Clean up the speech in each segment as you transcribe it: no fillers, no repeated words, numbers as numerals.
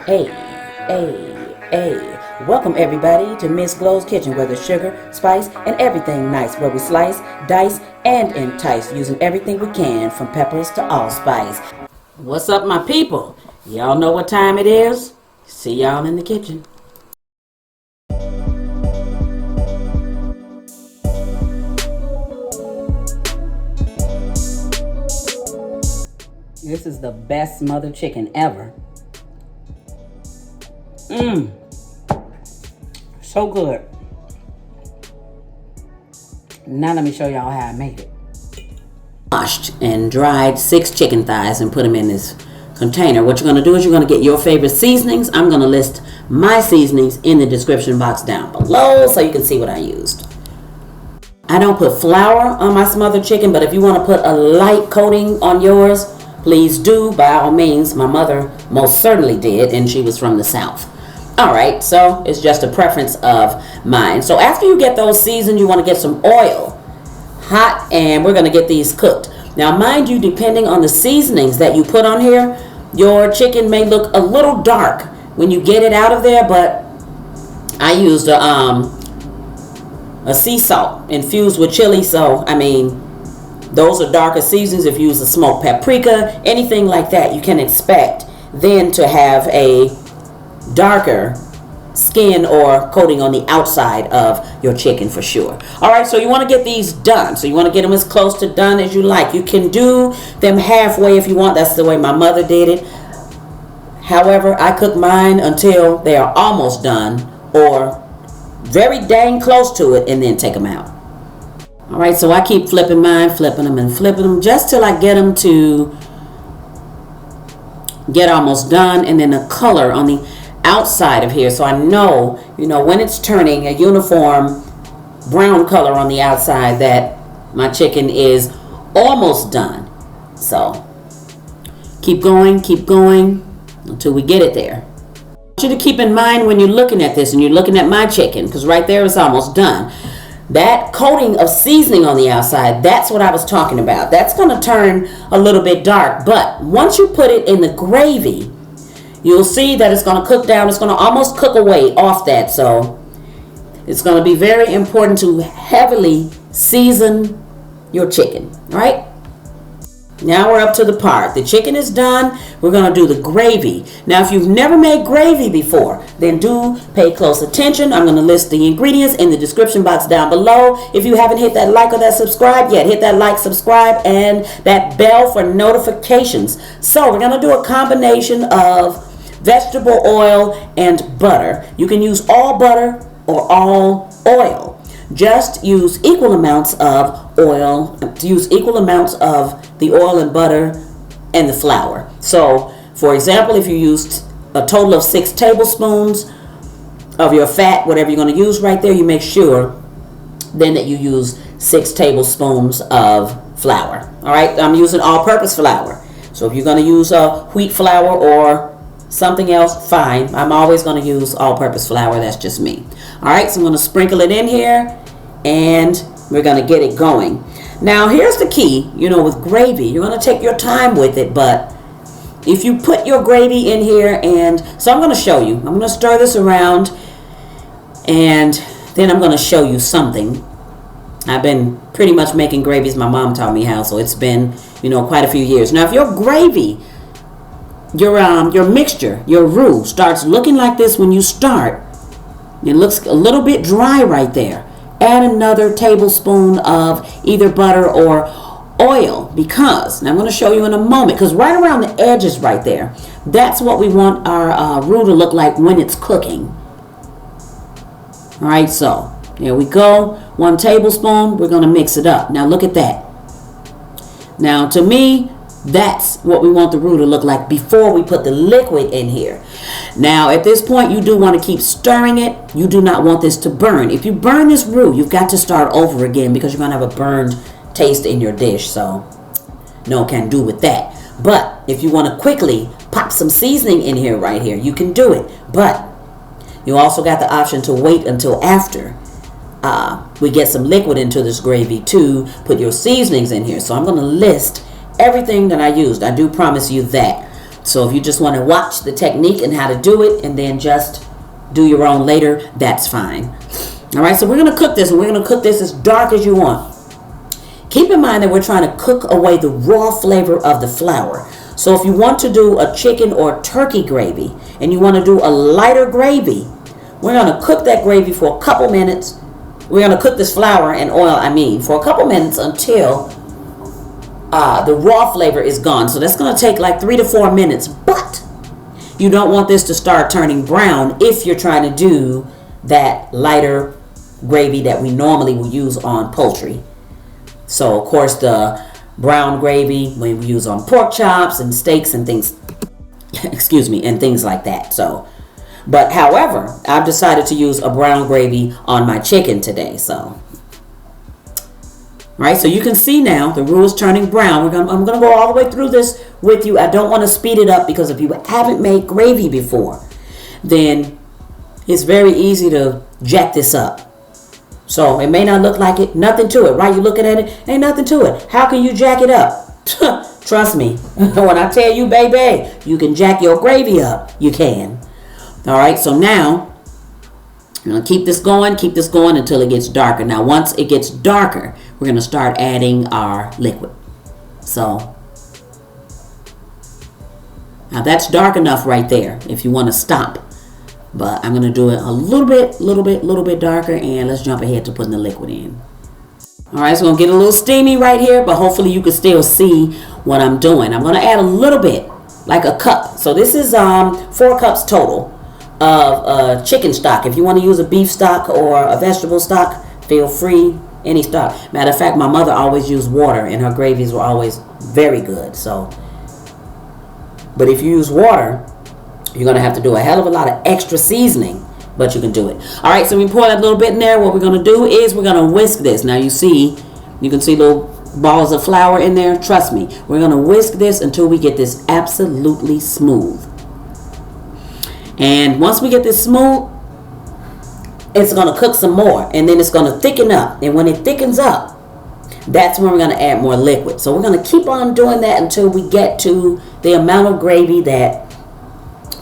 Hey, hey. Welcome everybody to Miss Glow's Kitchen, where there's sugar, spice, and everything nice, where we slice, dice, and entice, using everything we can, from peppers to allspice. What's up, my people? Y'all know what time it is? See y'all in the kitchen. This is the best smothered chicken ever. So good. Now let me show y'all how I made it. Washed and dried 6 chicken thighs and put them in this container. What you're going to do is you're going to get your favorite seasonings. I'm going to list my seasonings in the description box down below so you can see what I used. I don't put flour on my smothered chicken, but if you want to put a light coating on yours, please do, by all means. My mother most certainly did, and she was from the South. Alright, so it's just a preference of mine. So after you get those seasoned, you want to get some oil hot, and we're going to get these cooked. Now mind you, depending on the seasonings that you put on here, your chicken may look a little dark when you get it out of there, but I used a sea salt infused with chili, so I mean, those are darker seasonings. If you use a smoked paprika, anything like that, you can expect then to have a darker skin or coating on the outside of your chicken for sure. Alright, so you want to get these done. So you want to get them as close to done as you like. You can do them halfway if you want. That's the way my mother did it. However, I cook mine until they are almost done or very dang close to it, and then take them out. Alright, so I keep flipping mine, flipping them just till I get them to get almost done, and then the color on the outside of here, so I know, when it's turning a uniform brown color on the outside, that my chicken is almost done. So keep going until we get it there. I want you to keep in mind when you're looking at this and you're looking at my chicken, because right there it's almost done. That coating of seasoning on the outside, that's what I was talking about. That's going to turn a little bit dark, but once you put it in the gravy, you'll see that it's going to cook down. It's going to almost cook away off that. So it's going to be very important to heavily season your chicken. All right? Now we're up to the part. The chicken is done. We're going to do the gravy. Now, if you've never made gravy before, then do pay close attention. I'm going to list the ingredients in the description box down below. If you haven't hit that like or that subscribe yet, hit that like, subscribe, and that bell for notifications. So we're going to do a combination of vegetable oil and butter. You can use all butter or all oil. Just use equal amounts of oil, use equal amounts of the oil and butter and the flour. So, for example, if you used a total of 6 tablespoons of your fat, whatever you're going to use right there, you make sure then that you use 6 tablespoons of flour. All right, I'm using all-purpose flour. So if you're going to use a wheat flour or something else, fine. I'm always going to use all-purpose flour. That's just me. All right, so I'm going to sprinkle it in here, and we're going to get it going. Now, here's the key. With gravy, you're going to take your time with it, but if you put your gravy in here, and so I'm going to show you. I'm going to stir this around, and then I'm going to show you something. I've been pretty much making gravies. My mom taught me how, so it's been, quite a few years. Now, if your gravy, your mixture, your roux starts looking like this when you start, it looks a little bit dry right there, add another tablespoon of either butter or oil, because, and I'm going to show you in a moment, because right around the edges right there, that's what we want our roux to look like when it's cooking. Alright, so there we go. 1 tablespoon. We're going to mix it up. Now look at that. Now to me, that's what we want the roux to look like before we put the liquid in here. Now, at this point, you do want to keep stirring it. You do not want this to burn. If you burn this roux, you've got to start over again, because you're going to have a burned taste in your dish. So, no can do with that. But if you want to quickly pop some seasoning in here right here, you can do it. But you also got the option to wait until after we get some liquid into this gravy to put your seasonings in here. So I'm going to list everything that I used. I do promise you that. So if you just want to watch the technique and how to do it and then just do your own later, that's fine. All right, so we're going to cook this, and we're going to cook this as dark as you want. Keep in mind that we're trying to cook away the raw flavor of the flour. So if you want to do a chicken or turkey gravy and you want to do a lighter gravy, we're going to cook that gravy for a couple minutes. We're going to cook this flour and oil, for a couple minutes until the raw flavor is gone. So that's going to take like 3 to 4 minutes. But you don't want this to start turning brown if you're trying to do that lighter gravy that we normally will use on poultry. So of course the brown gravy we use on pork chops and steaks and things, and things like that. So, but however, I've decided to use a brown gravy on my chicken today. So, right, so you can see now the roux is turning brown. I'm gonna go all the way through this with you. I don't want to speed it up because if you haven't made gravy before, then it's very easy to jack this up. So it may not look like it, nothing to it, right? You're looking at it, ain't nothing to it. How can you jack it up? Trust me, when I tell you, baby, you can jack your gravy up, you can. All right, so now I'm gonna keep this going until it gets darker. Now, once it gets darker, we're gonna start adding our liquid. So now that's dark enough right there if you want to stop. But I'm going to do it a little bit darker, and let's jump ahead to putting the liquid in. All right, so I'm going to get a little steamy right here, but hopefully you can still see what I'm doing. I'm going to add a little bit, like a cup. So this is 4 cups total of chicken stock. If you want to use a beef stock or a vegetable stock, feel free, any stock. Matter of fact, my mother always used water, and her gravies were always very good. So, but if you use water, you're going to have to do a hell of a lot of extra seasoning, but you can do it. All right, so we pour that little bit in there. What we're going to do is we're going to whisk this. Now you can see little balls of flour in there. Trust me, we're going to whisk this until we get this absolutely smooth. And once we get this smooth, it's going to cook some more, and then it's going to thicken up. And when it thickens up, that's when we're going to add more liquid. So we're going to keep on doing that until we get to the amount of gravy that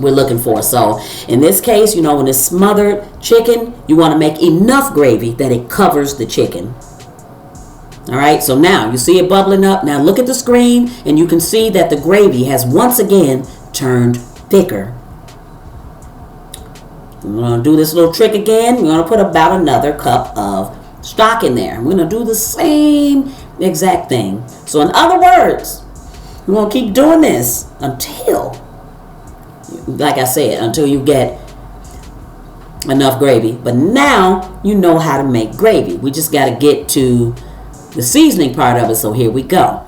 we're looking for. So in this case, when it's smothered chicken, you want to make enough gravy that it covers the chicken. All right, so now you see it bubbling up. Now look at the screen, and you can see that the gravy has once again turned thicker. I'm going to do this little trick again. We're going to put about another cup of stock in there. We're going to do the same exact thing. So in other words, we're going to keep doing this until, like I said, until you get enough gravy. But now you know how to make gravy. We just got to get to the seasoning part of it. So here we go.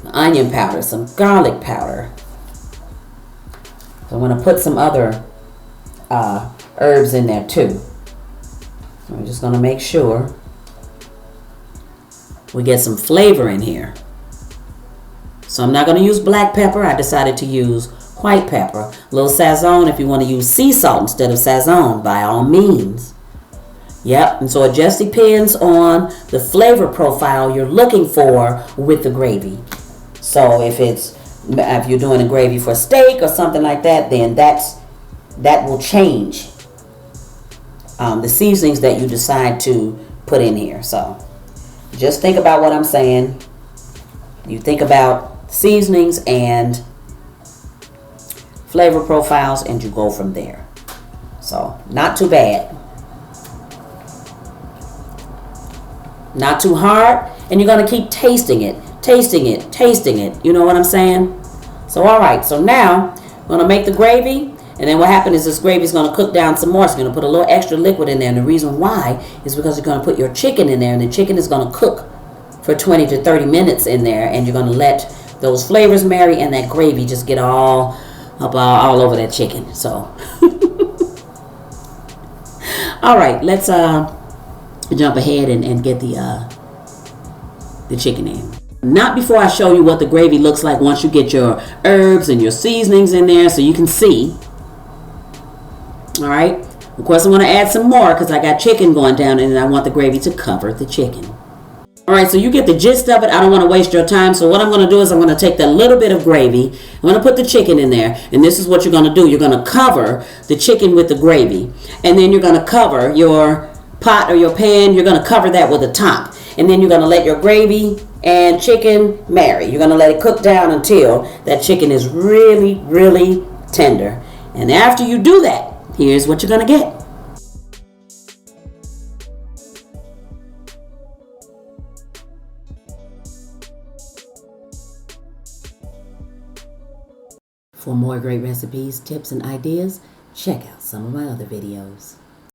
Onion powder, some garlic powder. So I'm going to put some other herbs in there too. I'm just going to make sure we get some flavor in here. So I'm not going to use black pepper. I decided to use white pepper. A little sazon, if you want to use sea salt instead of sazon, by all means. Yep, and so it just depends on the flavor profile you're looking for with the gravy. So if you're doing a gravy for steak or something like that, then that will change the seasonings that you decide to put in here. So just think about what I'm saying. You think about seasonings and flavor profiles, and you go from there. So not too bad, not too hard, and you're going to keep tasting it. You know what I'm saying? So all right, so now I'm going to make the gravy, and then what happens is this gravy is going to cook down some more. It's going to put a little extra liquid in there, and the reason why is because you're going to put your chicken in there, and the chicken is going to cook for 20 to 30 minutes in there, and you're going to let those flavors marry, and that gravy just get all over that chicken. So all right, let's jump ahead and get the chicken in. Not before I show you what the gravy looks like once you get your herbs and your seasonings in there, so you can see. All right, of course I'm going to add some more because I got chicken going down, and I want the gravy to cover the chicken. All right, so you get the gist of it. I don't want to waste your time. So what I'm going to do is I'm going to take that little bit of gravy. I'm going to put the chicken in there. And this is what you're going to do. You're going to cover the chicken with the gravy. And then you're going to cover your pot or your pan. You're going to cover that with a top. And then you're going to let your gravy and chicken marry. You're going to let it cook down until that chicken is really, really tender. And after you do that, here's what you're going to get. For more great recipes, tips, and ideas, check out some of my other videos.